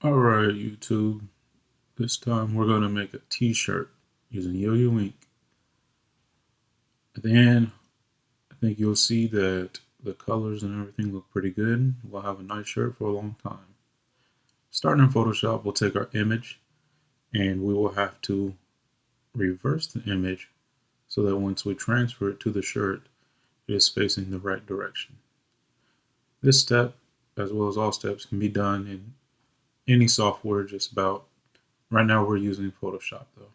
Alright, YouTube. This time we're going to make a t-shirt using YoyoInk. At the end, I think you'll see that the colors and everything look pretty good. We'll have a nice shirt for a long time. Starting in Photoshop, we'll take our image and we will have to reverse the image so that once we transfer it to the shirt, it is facing the right direction. This step, as well as all steps, can be done in any software just about. Right now we're using Photoshop though.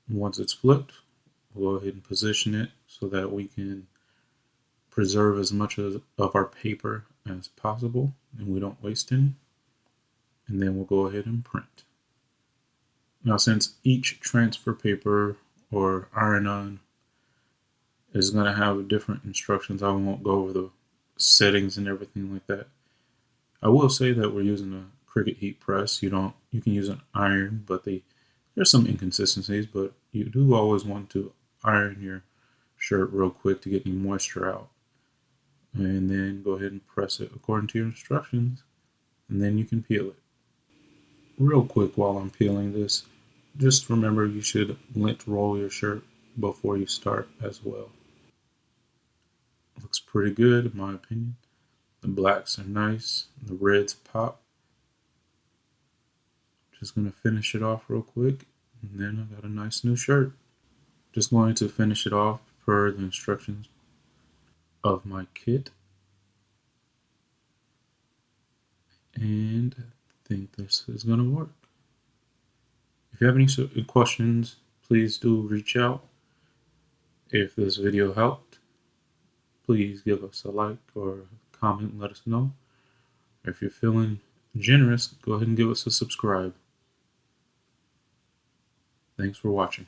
Once it's flipped, we'll go ahead and position it so that we can preserve as much of our paper as possible and we don't waste any. And then we'll go ahead and print. Now, since each transfer paper or iron-on is going to have different instructions, I won't go over the settings and everything like that. I will say that we're using a Cricut heat press. You can use an iron, but there's some inconsistencies, but you do always want to iron your shirt real quick to get any moisture out. And then go ahead and press it according to your instructions, and then you can peel it. Real quick while I'm peeling this, just remember you should lint roll your shirt before you start as well. Looks pretty good in my opinion. The blacks are nice, the reds pop. Just going to finish it off real quick, and then I got a nice new shirt. Just going to finish it off per the instructions of my kit. And I think this is going to work. If you have any questions, please do reach out. If this video helped, please give us a like or a comment and let us know. If you're feeling generous, go ahead and give us a subscribe. Thanks for watching.